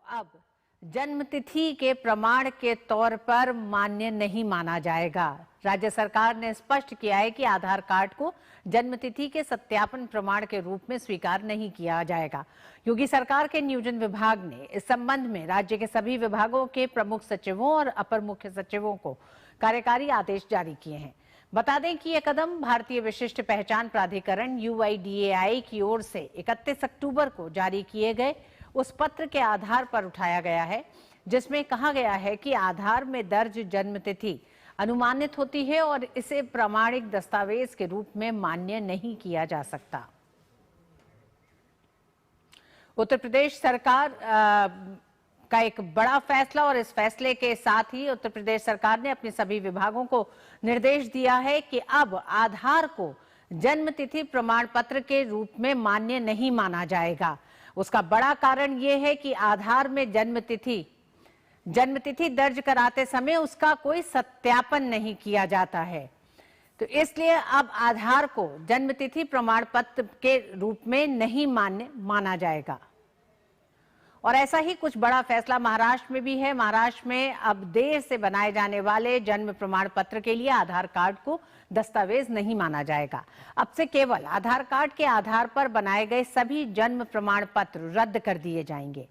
अब जन्मतिथि के प्रमाण के तौर पर मान्य नहीं माना जाएगा। राज्य सरकार ने स्पष्ट किया है कि आधार कार्ड को जन्मतिथि के सत्यापन प्रमाण के रूप में स्वीकार नहीं किया जाएगा। योगी सरकार के नियोजन विभाग ने इस संबंध में राज्य के सभी विभागों के प्रमुख सचिवों और अपर मुख्य सचिवों को कार्यकारी आदेश जारी किए हैं। बता दें कि यह कदम भारतीय विशिष्ट पहचान प्राधिकरण UIDAI की ओर से 31 अक्टूबर को जारी किए गए उस पत्र के आधार पर उठाया गया है, जिसमें कहा गया है कि आधार में दर्ज जन्मतिथि अनुमानित होती है और इसे प्रामाणिक दस्तावेज के रूप में मान्य नहीं किया जा सकता। उत्तर प्रदेश सरकार का एक बड़ा फैसला, और इस फैसले के साथ ही उत्तर प्रदेश सरकार ने अपने सभी विभागों को निर्देश दिया है कि अब आधार को जन्मतिथि प्रमाण पत्र के रूप में मान्य नहीं माना जाएगा। उसका बड़ा कारण यह है कि आधार में जन्मतिथि दर्ज कराते समय उसका कोई सत्यापन नहीं किया जाता है, तो इसलिए अब आधार को जन्मतिथि प्रमाण पत्र के रूप में नहीं मान्य माना जाएगा। और ऐसा ही कुछ बड़ा फैसला महाराष्ट्र में भी है। महाराष्ट्र में अब देर से बनाए जाने वाले जन्म प्रमाण पत्र के लिए आधार कार्ड को दस्तावेज नहीं माना जाएगा। अब से केवल आधार कार्ड के आधार पर बनाए गए सभी जन्म प्रमाण पत्र रद्द कर दिए जाएंगे।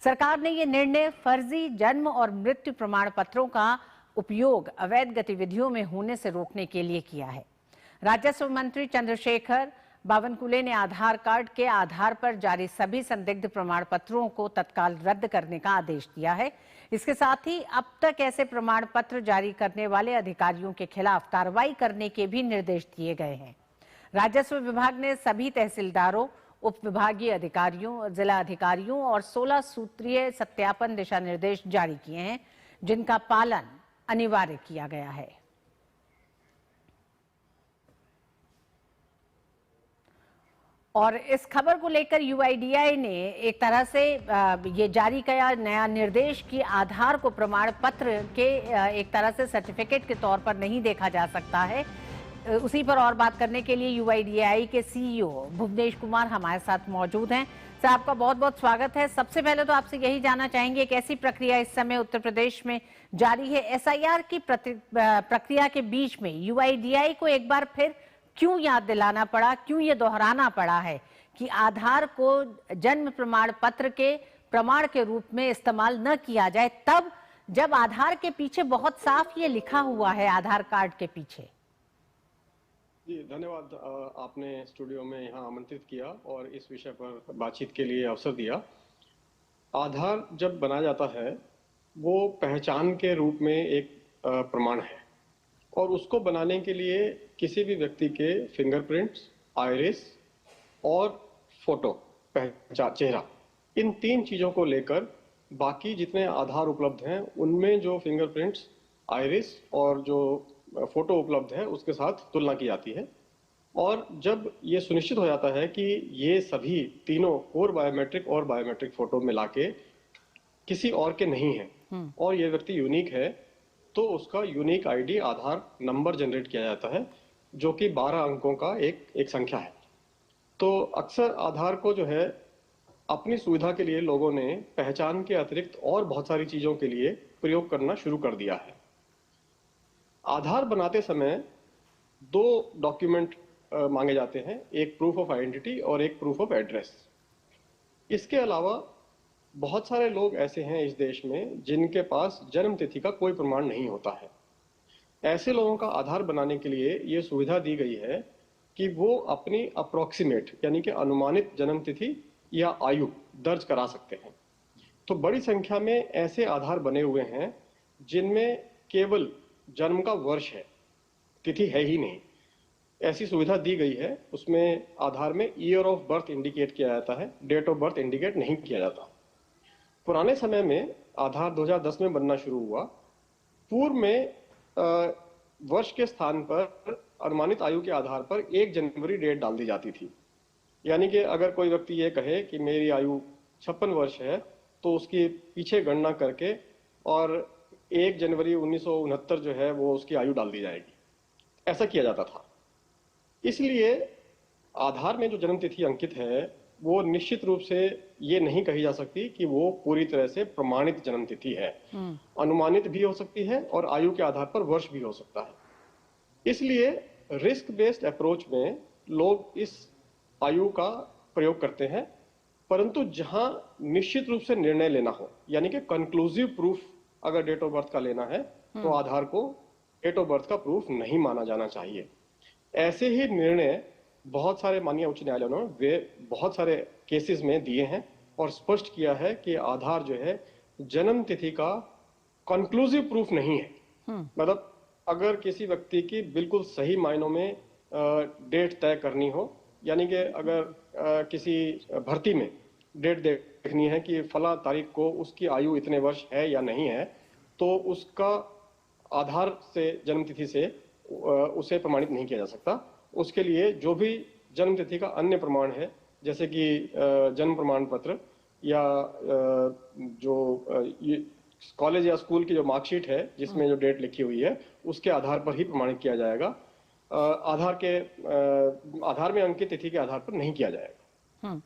सरकार ने यह निर्णय फर्जी जन्म और मृत्यु प्रमाण पत्रों का उपयोग अवैध गतिविधियों में होने से रोकने के लिए किया है। राजस्व मंत्री चंद्रशेखर बावनकुले ने आधार कार्ड के आधार पर जारी सभी संदिग्ध प्रमाण पत्रों को तत्काल रद्द करने का आदेश दिया है। इसके साथ ही अब तक ऐसे प्रमाण पत्र जारी करने वाले अधिकारियों के खिलाफ कार्रवाई करने के भी निर्देश दिए गए हैं। राजस्व विभाग ने सभी तहसीलदारों, उप विभागीय अधिकारियों, जिला अधिकारियों और 16 सूत्रीय सत्यापन दिशा निर्देश जारी किए हैं, जिनका पालन अनिवार्य किया गया है। और इस खबर को लेकर UIDAI ने एक तरह से ये जारी किया नया निर्देश कि आधार को प्रमाण पत्र के एक तरह से सर्टिफिकेट के तौर पर नहीं देखा जा सकता है। उसी पर और बात करने के लिए UIDAI के CEO भुवनेश कुमार हमारे साथ मौजूद हैं। सर, आपका बहुत बहुत स्वागत है। सबसे पहले तो आपसे यही जानना चाहेंगे कि ऐसी प्रक्रिया इस समय उत्तर प्रदेश में जारी है, SIR की प्रक्रिया के बीच में UIDAI को एक बार फिर क्यों याद दिलाना पड़ा, क्यों ये दोहराना पड़ा है कि आधार को जन्म प्रमाण पत्र के प्रमाण के रूप में इस्तेमाल न किया जाए, तब जब आधार के पीछे बहुत साफ ये लिखा हुआ है आधार कार्ड के पीछे? जी धन्यवाद, आपने स्टूडियो में यहाँ आमंत्रित किया और इस विषय पर बातचीत के लिए अवसर दिया। आधार जब बनाया जाता है वो पहचान के रूप में एक प्रमाण है, और उसको बनाने के लिए किसी भी व्यक्ति के फिंगरप्रिंट्स, आइरिस और फोटो, चेहरा, इन 3 चीज़ों को लेकर बाकी जितने आधार उपलब्ध हैं उनमें जो फिंगरप्रिंट्स, आइरिस और जो फोटो उपलब्ध है उसके साथ तुलना की जाती है। और जब ये सुनिश्चित हो जाता है कि ये सभी तीनों कोर बायोमेट्रिक और बायोमेट्रिक फोटो मिला के किसी और के नहीं है और ये व्यक्ति यूनिक है, तो उसका यूनिक ID आधार नंबर जनरेट किया जाता है, जो कि 12 अंकों का एक संख्या है। तो अक्सर आधार को जो है अपनी सुविधा के लिए लोगों ने पहचान के अतिरिक्त और बहुत सारी चीज़ों के लिए प्रयोग करना शुरू कर दिया है। आधार बनाते समय 2 डॉक्यूमेंट मांगे जाते हैं, एक प्रूफ ऑफ आइडेंटिटी और एक प्रूफ ऑफ एड्रेस। इसके अलावा बहुत सारे लोग ऐसे हैं इस देश में जिनके पास जन्म तिथि का कोई प्रमाण नहीं होता है। ऐसे लोगों का आधार बनाने के लिए ये सुविधा दी गई है कि वो अपनी अप्रोक्सीमेट यानी कि अनुमानित जन्म तिथि या आयु दर्ज करा सकते हैं। तो बड़ी संख्या में ऐसे आधार बने हुए हैं जिनमें केवल जन्म का वर्ष है, तिथि है ही नहीं। ऐसी सुविधा दी गई है, उसमें आधार में ईयर ऑफ बर्थ इंडिकेट किया जाता है, डेट ऑफ बर्थ इंडिकेट नहीं किया जाता। पुराने समय में आधार 2010 में बनना शुरू हुआ। पूर्व में वर्ष के स्थान पर अनुमानित आयु के आधार पर 1 जनवरी डेट डाल दी जाती थी। यानी कि अगर कोई व्यक्ति ये कहे कि मेरी आयु 56 वर्ष है, तो उसकी पीछे गणना करके और 1 जनवरी 1969 जो है वो उसकी आयु डाल दी जाएगी। ऐसा किया जाता था। इसलिए आधार में जो जन्म तिथि अंकित है वो निश्चित रूप से ये नहीं कही जा सकती कि वो पूरी तरह से प्रमाणित जन्म तिथि है। अनुमानित भी हो सकती है और आयु के आधार पर वर्ष भी हो सकता है। इसलिए रिस्क बेस्ड अप्रोच में लोग इस आयु का प्रयोग करते हैं, परंतु जहां निश्चित रूप से निर्णय लेना हो, यानी कि कंक्लूसिव प्रूफ अगर डेट ऑफ बर्थ का लेना है, तो आधार को डेट ऑफ बर्थ का प्रूफ नहीं माना जाना चाहिए। ऐसे ही निर्णय बहुत सारे माननीय उच्च न्यायालयों ने वे बहुत सारे केसेस में दिए हैं और स्पष्ट किया है कि आधार जो है जन्म तिथि का कंक्लूसिव प्रूफ नहीं है। मतलब अगर किसी व्यक्ति की बिल्कुल सही मायनों में डेट तय करनी हो, यानी कि अगर किसी भर्ती में डेट देखनी है कि फला तारीख को उसकी आयु इतने वर्ष है या नहीं है, तो उसका आधार से जन्म तिथि से उसे प्रमाणित नहीं किया जा सकता। उसके लिए जो भी जन्म तिथि का अन्य प्रमाण है, जैसे कि जन्म प्रमाण पत्र या जो कॉलेज या स्कूल की जो मार्कशीट है जिसमें जो डेट लिखी हुई है, उसके आधार पर ही प्रमाणित किया जाएगा। आधार में अंकित तिथि के आधार पर नहीं किया जाएगा।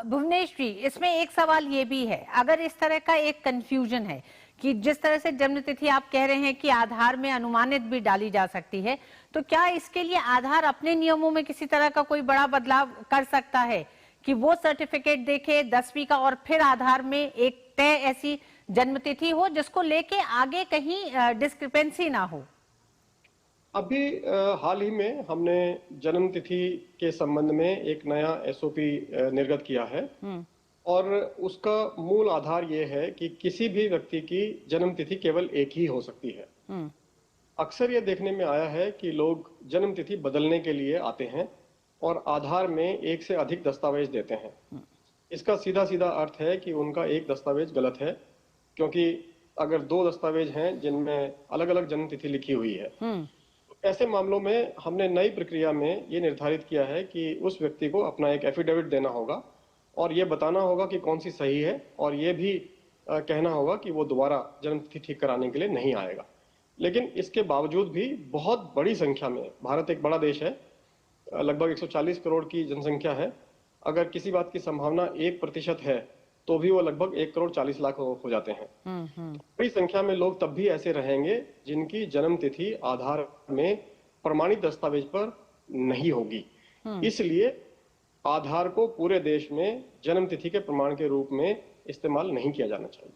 भुवनेश जी, इसमें एक सवाल ये भी है, अगर इस तरह का एक कंफ्यूजन है कि जिस तरह से जन्म तिथि आप कह रहे हैं कि आधार में अनुमानित भी डाली जा सकती है, तो क्या इसके लिए आधार अपने नियमों में किसी तरह का कोई बड़ा बदलाव कर सकता है कि वो सर्टिफिकेट देखे 10वीं का और फिर आधार में एक तय ऐसी जन्म तिथि हो जिसको लेके आगे कहीं डिस्क्रिपेंसी ना हो? अभी हाल ही में हमने जन्म तिथि के संबंध में एक नया एसओपी निर्गत किया है और उसका मूल आधार ये है कि किसी भी व्यक्ति की जन्म तिथि केवल एक ही हो सकती है। अक्सर ये देखने में आया है कि लोग जन्म तिथि बदलने के लिए आते हैं और आधार में एक से अधिक दस्तावेज देते हैं। इसका सीधा सीधा अर्थ है कि उनका एक दस्तावेज गलत है, क्योंकि अगर 2 दस्तावेज हैं जिनमें अलग अलग जन्म तिथि लिखी हुई है, ऐसे मामलों में हमने नई प्रक्रिया में ये निर्धारित किया है कि उस व्यक्ति को अपना एक एफिडेविट देना होगा और ये बताना होगा कि कौन सी सही है, और ये भी कहना होगा कि वो दोबारा जन्म तिथि ठीक कराने के लिए नहीं आएगा। लेकिन इसके बावजूद भी बहुत बड़ी संख्या में, भारत एक बड़ा देश है, लगभग 140 करोड़ की जनसंख्या है, अगर किसी बात की संभावना 1% है तो भी वो लगभग 1,40,00,000 हो जाते हैं। बड़ी संख्या में लोग तब भी ऐसे रहेंगे जिनकी जन्म तिथि आधार में प्रमाणित दस्तावेज पर नहीं होगी। इसलिए आधार को पूरे देश में जन्म तिथि के प्रमाण के रूप में इस्तेमाल नहीं किया जाना चाहिए।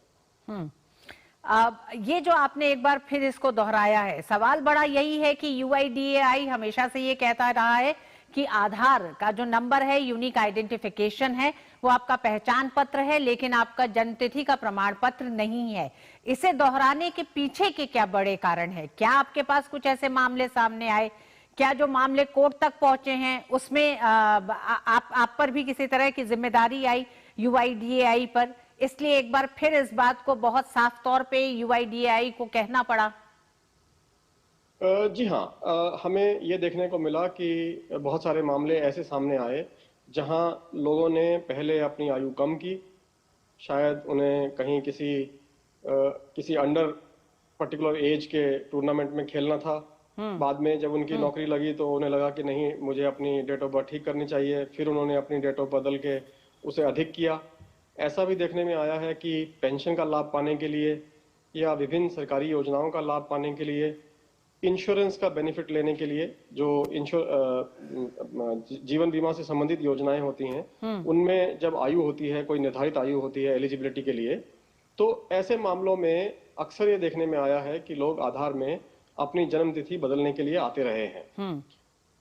ये जो आपने एक बार फिर इसको दोहराया है, सवाल बड़ा यही है कि यूआईडीएआई हमेशा से ये कहता रहा है कि आधार का जो नंबर है, यूनिक आइडेंटिफिकेशन है, वो आपका पहचान पत्र है, लेकिन आपका जन्म तिथि का प्रमाण पत्र नहीं है। इसे दोहराने के पीछे के क्या बड़े कारण है? क्या आपके पास कुछ ऐसे मामले सामने आए? क्या जो मामले कोर्ट तक पहुंचे हैं उसमें आप पर भी किसी तरह की जिम्मेदारी आई यूआईडीएआई पर, इसलिए एक बार फिर इस बात को बहुत साफ तौर पे यूआईडीएआई को कहना पड़ा? जी हाँ, हमें ये देखने को मिला कि बहुत सारे मामले ऐसे सामने आए जहां लोगों ने पहले अपनी आयु कम की, शायद उन्हें कहीं किसी अंडर पर्टिकुलर एज के टूर्नामेंट में खेलना था। बाद में जब उनकी नौकरी लगी तो उन्हें लगा कि नहीं, मुझे अपनी डेट ऑफ बर्थ ठीक करनी चाहिए, फिर उन्होंने अपनी डेट ऑफ बदल के उसे अधिक किया। ऐसा भी देखने में आया है कि पेंशन का लाभ पाने के लिए या विभिन्न सरकारी योजनाओं का लाभ पाने के लिए, इंश्योरेंस का बेनिफिट लेने के लिए, जो जीवन बीमा से संबंधित योजनाएं होती हैं, उनमें जब आयु होती है, कोई निर्धारित आयु होती है एलिजिबिलिटी के लिए, तो ऐसे मामलों में अक्सर ये देखने में आया है कि लोग आधार में अपनी जन्म तिथि बदलने के लिए आते रहे हैं।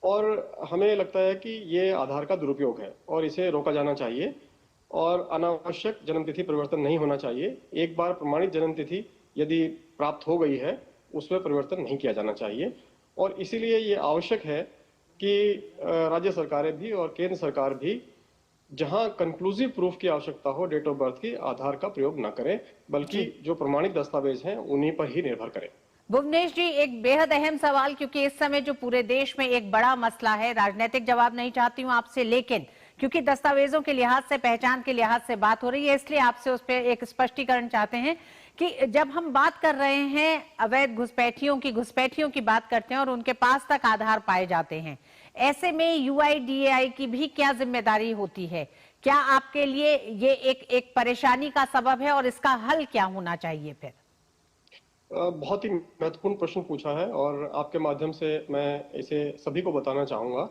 और हमें लगता है कि ये आधार का दुरुपयोग है और इसे रोका जाना चाहिए और अनावश्यक जन्म तिथि परिवर्तन नहीं होना चाहिए। एक बार प्रमाणित जन्म तिथि यदि प्राप्त हो गई है, उसमें परिवर्तन नहीं किया जाना चाहिए। और इसीलिए ये आवश्यक है कि राज्य सरकारें भी और केंद्र सरकार भी जहां कंक्लूसिव प्रूफ की आवश्यकता हो डेट ऑफ बर्थ की, आधार का प्रयोग न करें, बल्कि जो प्रमाणित दस्तावेज हैं उन्हीं पर ही निर्भर करें। भुवनेश जी, एक बेहद अहम सवाल, क्योंकि इस समय जो पूरे देश में एक बड़ा मसला है, राजनीतिक जवाब नहीं चाहती हूं आपसे, लेकिन क्योंकि दस्तावेजों के लिहाज से, पहचान के लिहाज से बात हो रही है, इसलिए आपसे उस पर एक स्पष्टीकरण चाहते हैं कि जब हम बात कर रहे हैं अवैध घुसपैठियों की बात करते हैं और उनके पास तक आधार पाए जाते हैं, ऐसे में यूआईडीएआई की भी क्या जिम्मेदारी होती है? क्या आपके लिए ये एक परेशानी का सबब है और इसका हल क्या होना चाहिए फिर? बहुत ही महत्वपूर्ण प्रश्न पूछा है और आपके माध्यम से मैं इसे सभी को बताना चाहूँगा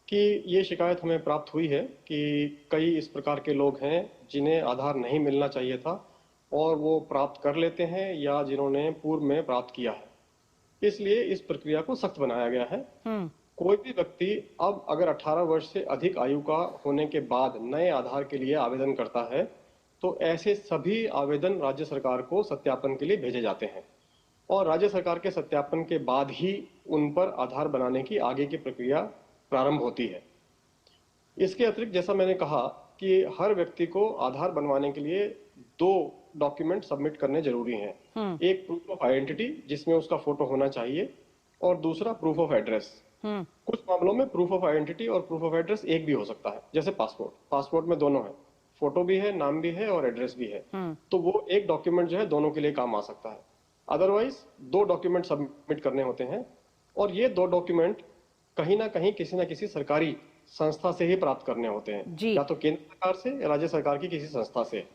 कि ये शिकायत हमें प्राप्त हुई है कि कई इस प्रकार के लोग हैं जिन्हें आधार नहीं मिलना चाहिए था और वो प्राप्त कर लेते हैं या जिन्होंने पूर्व में प्राप्त किया है। इसलिए इस प्रक्रिया को सख्त बनाया गया है। कोई भी व्यक्ति अब अगर 18 वर्ष से अधिक आयु का होने के बाद नए आधार के लिए आवेदन करता है, तो ऐसे सभी आवेदन राज्य सरकार को सत्यापन के लिए भेजे जाते हैं और राज्य सरकार के सत्यापन के बाद ही उन पर आधार बनाने की आगे की प्रक्रिया प्रारंभ होती है। इसके अतिरिक्त जैसा मैंने कहा कि हर व्यक्ति को आधार बनवाने के लिए 2 डॉक्यूमेंट सबमिट करने जरूरी हैं। एक प्रूफ ऑफ आइडेंटिटी जिसमें उसका फोटो होना चाहिए और दूसरा प्रूफ ऑफ एड्रेस। कुछ मामलों में प्रूफ ऑफ आइडेंटिटी और प्रूफ ऑफ एड्रेस एक भी हो सकता है, जैसे पासपोर्ट में दोनों है, फोटो भी है, नाम भी है और एड्रेस भी है, तो वो एक डॉक्यूमेंट जो है दोनों के लिए काम आ सकता है। अदरवाइज 2 डॉक्यूमेंट सबमिट करने होते हैं और ये 2 डॉक्यूमेंट कहीं ना कहीं किसी ना किसी सरकारी संस्था से ही प्राप्त करने होते हैं, या तो केंद्र सरकार से या राज्य सरकार की किसी संस्था से।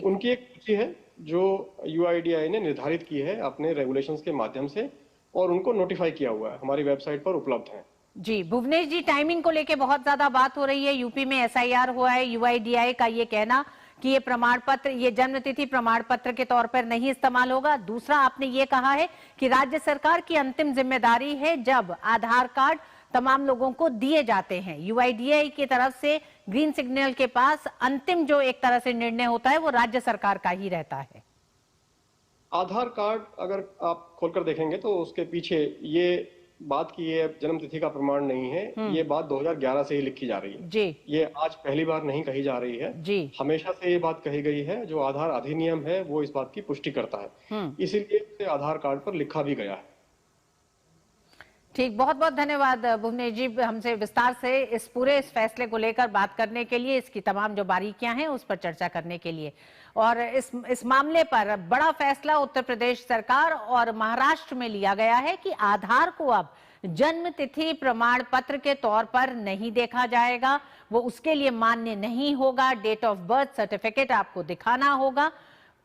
उनकी एक सूची है जो यूआईडीएआई ने निर्धारित की है अपने रेगुलेशंस के माध्यम से और उनको नोटिफाई किया हुआ है, हमारी वेबसाइट पर उपलब्ध है। जी भुवनेश जी, टाइमिंग को लेके बहुत ज्यादा बात हो रही है। यूपी में एसआईआर हुआ है, यूआईडीएआई का ये कहना कि ये प्रमाण पत्र, ये जन्म तिथि प्रमाण पत्र के तौर पर नहीं इस्तेमाल होगा। दूसरा, आपने ये कहा है कि राज्य सरकार की अंतिम जिम्मेदारी है जब आधार कार्ड तमाम लोगों को दिए जाते हैं। यूआईडीएआई की तरफ से ग्रीन सिग्नल के पास अंतिम जो एक तरह से निर्णय होता है वो राज्य सरकार का ही रहता है। आधार कार्ड अगर आप खोलकर देखेंगे तो उसके पीछे ये बात की ये जन्म तिथि का प्रमाण नहीं है, ये बात 2011 से ही लिखी जा रही है जी। ये आज पहली बार नहीं कही जा रही है जी। हमेशा से ये बात कही गई है। जो आधार अधिनियम है वो इस बात की पुष्टि करता है, इसीलिए इसे आधार कार्ड पर लिखा भी गया है। ठीक, बहुत बहुत धन्यवाद भुवनेश जी, हमसे विस्तार से इस फैसले को लेकर बात करने के लिए, इसकी तमाम जो बारीकियां हैं उस पर चर्चा करने के लिए। और इस मामले पर बड़ा फैसला उत्तर प्रदेश सरकार और महाराष्ट्र में लिया गया है कि आधार को अब जन्म तिथि प्रमाण पत्र के तौर पर नहीं देखा जाएगा, वो उसके लिए मान्य नहीं होगा। डेट ऑफ बर्थ सर्टिफिकेट आपको दिखाना होगा,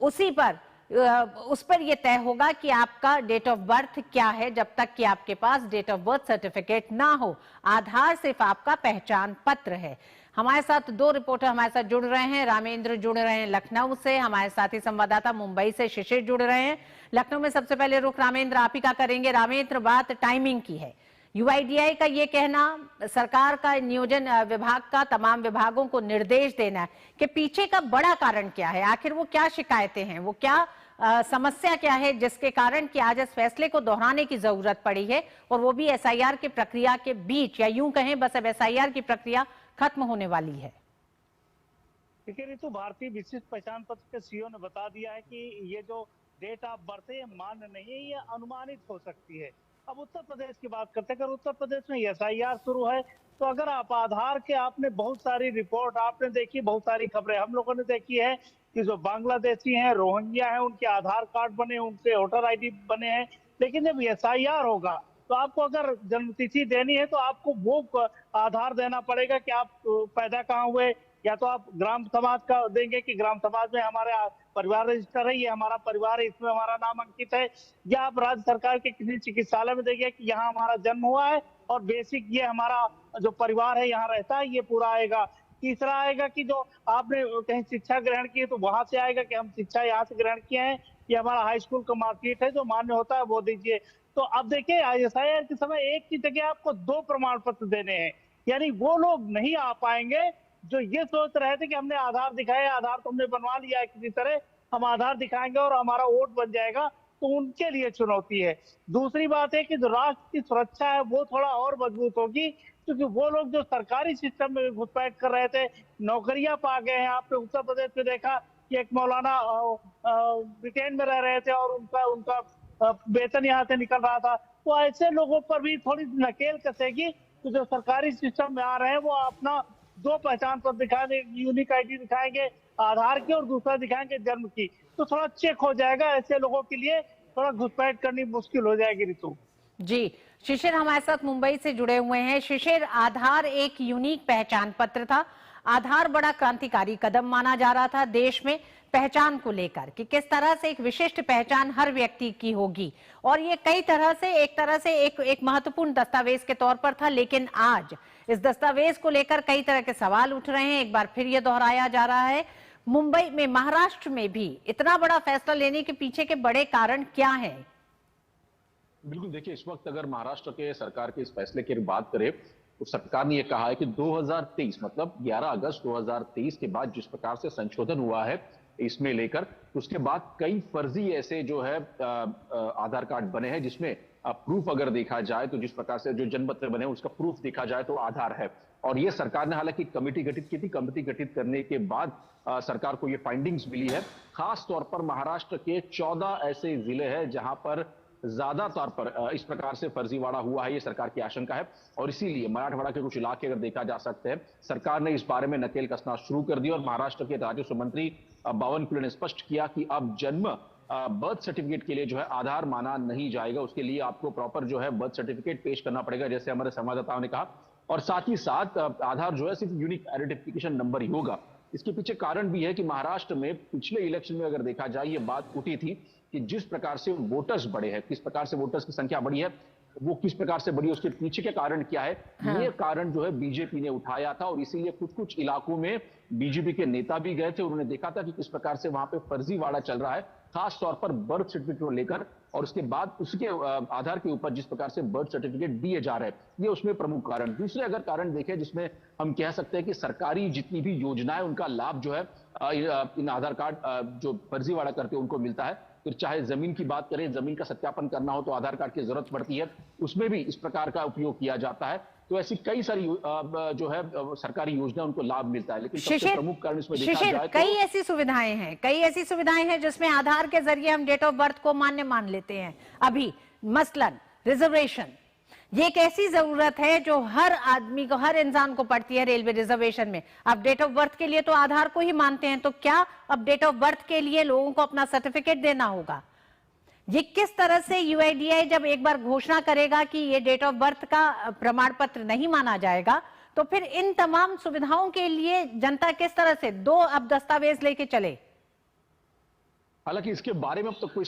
उस पर यह तय होगा कि आपका डेट ऑफ बर्थ क्या है, जब तक कि आपके पास डेट ऑफ बर्थ सर्टिफिकेट ना हो। आधार सिर्फ आपका पहचान पत्र है। हमारे साथ 2 रिपोर्टर हमारे साथ जुड़ रहे हैं। रामेंद्र जुड़ रहे हैं लखनऊ से, हमारे साथी संवाददाता मुंबई से शिशिर जुड़ रहे हैं। लखनऊ में सबसे पहले रुख रामेंद्र आप ही का करेंगे। रामेंद्र, बात टाइमिंग की है। यूआईडीएआई का ये कहना, सरकार का नियोजन विभाग का तमाम विभागों को निर्देश देना है कि पीछे का बड़ा कारण क्या है, आखिर वो क्या शिकायतें हैं, वो क्या समस्या क्या है जिसके कारण कि आज इस फैसले को दोहराने की जरूरत पड़ी है, और वो भी एसआईआर की प्रक्रिया के बीच, या यूं कहें बस अब एसआईआर की प्रक्रिया खत्म होने वाली है। देखिए ऋतु, भारतीय विशिष्ट पहचान पत्र के सीईओ ने बता दिया है कि ये जो डेट ऑफ बर्थ है मान्य नहीं है, ये अनुमानित हो सकती है। अब उत्तर प्रदेश की बात करते हैं। अगर उत्तर प्रदेश में एसआईआर शुरू है तो अगर आप आधार के, आपने बहुत सारी रिपोर्ट आपने देखी, बहुत सारी खबरें हम लोगों ने देखी है कि जो बांग्लादेशी हैं, रोहिंग्या हैं, उनके आधार कार्ड बने, उनके वोटर आईडी बने हैं, लेकिन जब एसआईआर होगा तो आपको अगर जन्मतिथि देनी है तो आपको वो आधार देना पड़ेगा कि आप पैदा कहाँ हुए, या तो आप ग्राम समाज का देंगे कि ग्राम समाज में हमारे परिवार रजिस्टर है, ये हमारा परिवार है, इसमें हमारा नाम अंकित है, या आप राज्य सरकार के किसी चिकित्सालय में देंगे कि यहाँ हमारा जन्म हुआ है और बेसिक ये हमारा जो परिवार है यहाँ रहता है, ये पूरा आएगा। तीसरा आएगा कि जो आपने कहीं शिक्षा ग्रहण की है तो वहां से आएगा कि हम शिक्षा यहाँ से ग्रहण किए हैं, ये हमारा हाई स्कूल का मार्कशीट है जो मान्य होता है वो दीजिए। तो अब देखिए एसआईआर के समय एक की जगह आपको 2 प्रमाण पत्र देने हैं, यानी वो लोग नहीं आ पाएंगे जो ये सोच रहे थे कि हमने आधार दिखाया, आधार तो हमने बनवा लिया है किसी तरह, हम आधार दिखाएंगे और हमारा वोट बन जाएगा, तो उनके लिए चुनौती है। दूसरी बात है कि जो राष्ट्र की सुरक्षा है वो थोड़ा और मजबूत होगी, क्योंकि वो लोग जो सरकारी सिस्टम में घुसपैठ कर रहे थे, नौकरियां पा गए हैं। आपने उत्तर प्रदेश में देखा कि एक मौलाना ब्रिटेन में रह रहे थे और उनका वेतन यहाँ से निकल रहा था। तो ऐसे लोगों पर भी थोड़ी नकेल कसेगी। तो जो सरकारी सिस्टम में आ रहे हैं वो अपना 2 पहचान पत्र दिखाएंगे, यूनिक आईडी दिखाएंगे आधार की और दूसरा दिखाएंगे जन्म की, तो थोड़ा चेक हो जाएगा। ऐसे लोगों के लिए थोड़ा घुसपैठ करनी मुश्किल हो जाएगी ऋतु। जी, शिशिर हमारे साथ मुंबई से जुड़े हुए हैं। शिशिर, आधार एक यूनिक पहचान पत्र था। आधार बड़ा क्रांतिकारी कदम माना जा रहा था देश में पहचान को लेकर कि किस तरह से एक विशिष्ट पहचान हर व्यक्ति की होगी, और ये कई तरह से एक महत्वपूर्ण दस्तावेज के तौर पर था। लेकिन आज इस दस्तावेज को लेकर कई तरह के सवाल उठ रहे हैं। एक बार फिर ये दोहराया जा रहा है, मुंबई में, महाराष्ट्र में भी इतना बड़ा फैसला लेने के पीछे के बड़े कारण क्या है? बिल्कुल, देखिए, इस वक्त अगर महाराष्ट्र के सरकार के इस फैसले की बात करें तो सरकार ने यह कहा है कि 2023 मतलब 11 अगस्त 2023 के बाद जिस प्रकार से संशोधन हुआ है इसमें लेकर, उसके बाद कई फर्जी ऐसे जो है आधार कार्ड बने हैं जिसमें प्रूफ अगर देखा जाए तो जिस प्रकार से जो जन्म पत्र बने उसका प्रूफ देखा जाए तो आधार है। और ये सरकार ने हालांकि कमेटी गठित की थी। कमेटी गठित करने के बाद सरकार को ये फाइंडिंग्स मिली है। खास तौर पर महाराष्ट्र के 14 ऐसे जिले हैं जहां पर ज्यादा तौर पर इस प्रकार से फर्जीवाड़ा हुआ है, ये सरकार की आशंका है। और इसीलिए मराठवाड़ा के कुछ इलाके अगर देखा जा सकते हैं, सरकार ने इस बारे में नकेल कसना शुरू कर दी। और महाराष्ट्र के राजस्व मंत्री बावन कुले ने स्पष्ट किया कि अब जन्म बर्थ सर्टिफिकेट के लिए जो है आधार माना नहीं जाएगा, उसके लिए आपको प्रॉपर जो है बर्थ सर्टिफिकेट पेश करना पड़ेगा, जैसे हमारे संवाददाताओं ने कहा। और साथ ही साथ आधार जो है सिर्फ यूनिक आइडेंटिफिकेशन नंबर ही होगा। इसके पीछे कारण भी है कि महाराष्ट्र में पिछले इलेक्शन में अगर देखा जाए ये बात उठी थी कि जिस प्रकार से वोटर्स बढ़े हैं, किस प्रकार से वोटर्स की संख्या बढ़ी है, वो किस प्रकार से बढ़ी, उसके पीछे के कारण क्या है, हाँ। ये कारण जो है बीजेपी ने उठाया था। और इसीलिए कुछ कुछ इलाकों में बीजेपी के नेता भी गए थे, उन्होंने देखा था कि किस प्रकार से वहां पे फर्जीवाड़ा चल रहा है, खास तौर पर बर्थ सर्टिफिकेट को लेकर। और उसके बाद उसके आधार के ऊपर जिस प्रकार से बर्थ सर्टिफिकेट दिए जा रहे हैं, ये उसमें प्रमुख कारण। दूसरे अगर कारण देखें जिसमें हम कह सकते हैं कि सरकारी जितनी भी योजनाएं उनका लाभ जो है इन आधार कार्ड जो फर्जीवाड़ा करते हैं उनको मिलता है। फिर चाहे जमीन की बात करें, जमीन का सत्यापन करना हो तो आधार कार्ड की जरूरत पड़ती है, उसमें भी इस प्रकार का उपयोग किया जाता है। तो ऐसी कई सारी जो है सरकारी योजना उनको लाभ मिलता है। लेकिन सबसे प्रमुख कारण इसमें देखा जाए तो कई ऐसी सुविधाएं हैं जिसमें आधार के जरिए हम डेट ऑफ बर्थ को मान्य मान लेते हैं। अभी मसलन रिजर्वेशन, ये एक ऐसी जरूरत है जो हर आदमी को, हर इंसान को पड़ती है रेलवे रिजर्वेशन में। अब डेट ऑफ बर्थ के लिए तो आधार को ही मानते हैं, तो क्या अब डेट ऑफ बर्थ के लिए लोगों को अपना सर्टिफिकेट देना होगा? ये किस तरह से यूआईडीआई जब एक बार घोषणा करेगा कि ये डेट ऑफ बर्थ का प्रमाण पत्र नहीं माना जाएगा, तो फिर इन तमाम सुविधाओं के लिए जनता किस तरह से अब दस्तावेज लेके चले? हालांकि इसके बारे में अब तक कोई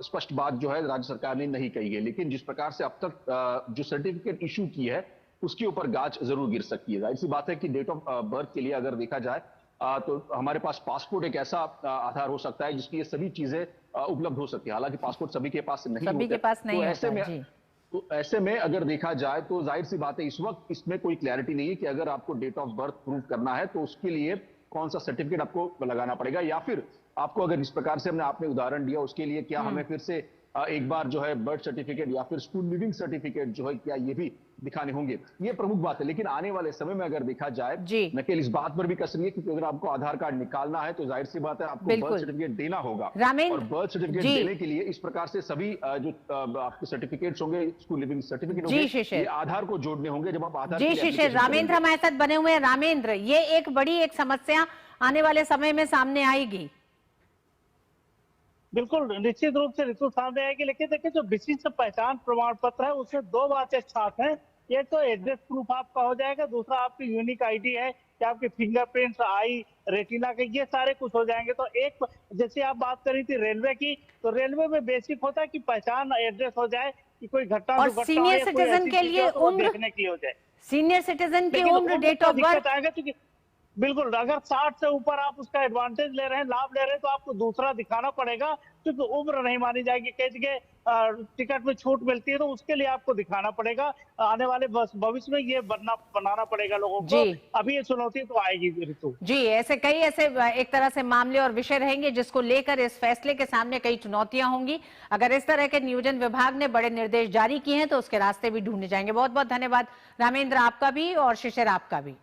स्पष्ट बात जो है राज्य सरकार ने नहीं कही है, लेकिन जिस प्रकार से अब तक जो सर्टिफिकेट इशू की है उसके ऊपर गाज जरूर गिर सकती है। जाहिर सी बात है कि डेट ऑफ बर्थ के लिए अगर देखा जाए तो हमारे पास पासपोर्ट एक ऐसा आधार हो सकता है जिसकी ये सभी चीजें उपलब्ध हो सकती है। हालांकि पासपोर्ट सभी के पास नहीं होता, तो ऐसे में अगर देखा जाए तो जाहिर सी बात है इस वक्त इसमें कोई क्लैरिटी नहीं है कि अगर आपको डेट ऑफ बर्थ प्रूव करना है तो उसके लिए कौन सा सर्टिफिकेट आपको लगाना पड़ेगा, या फिर आपको अगर इस प्रकार से आपने उदाहरण दिया उसके लिए क्या हमें फिर से एक बार जो है बर्थ सर्टिफिकेट या फिर स्कूल लिविंग सर्टिफिकेट जो है क्या ये भी दिखाने होंगे, ये प्रमुख बात है। लेकिन आने वाले समय में अगर देखा जाए नकेल इस बात पर भी कस रही है कि अगर आपको आधार कार्ड निकालना है तो जाहिर सी बात है आपको बर्थ सर्टिफिकेट देना होगा। और बर्थ सर्टिफिकेट देने के लिए इस प्रकार से सभी जो आपके सर्टिफिकेट्स होंगे, स्कूल लिविंग सर्टिफिकेट होंगे, ये आधार को जोड़ने होंगे। जब आप आधार जी शिशिर, रामेंद्र हमारे साथ बने हुए हैं। रामेंद्र, ये एक बड़ी एक समस्या आने वाले समय में सामने आएगी। बिल्कुल, निश्चित रूप से ऋतु सामने आएगी। लेकिन देखिए, जो विशिष्ट पहचान प्रमाण पत्र है उसमें दो बातें साथ हैं। एक तो एड्रेस प्रूफ आपका हो जाएगा, दूसरा आपकी यूनिक आईडी है कि आपके फिंगरप्रिंट्स, आई, रेटिना के, ये सारे कुछ हो जाएंगे। तो एक, जैसे आप बात कर रही थी रेलवे की, तो रेलवे में बेसिक होता है कि पहचान एड्रेस हो जाए कि कोई घटना और सीनियर सिटीजन के लिए उम्र देखने की हो जाए। सीनियर सिटीजन की उम्र, डेट ऑफ बर्थ आएगा क्योंकि बिल्कुल, अगर 60 से ऊपर आप उसका एडवांटेज ले रहे हैं, लाभ ले रहे हैं, तो आपको दूसरा दिखाना पड़ेगा, क्योंकि उम्र नहीं मानी जाएगी। कई जगह टिकट में छूट मिलती है तो उसके लिए आपको दिखाना पड़ेगा। आने वाले भविष्य में ये बनाना पड़ेगा लोगों को। अभी ये चुनौती तो आएगी ऋतु जी। ऐसे कई एक तरह से मामले और विषय रहेंगे जिसको लेकर इस फैसले के सामने कई चुनौतियां होंगी। अगर इस तरह के नियोजन विभाग ने बड़े निर्देश जारी किए हैं तो उसके रास्ते भी ढूंढे जाएंगे। बहुत बहुत धन्यवाद रामेंद्र, आपका भी, और शिशिर आपका भी।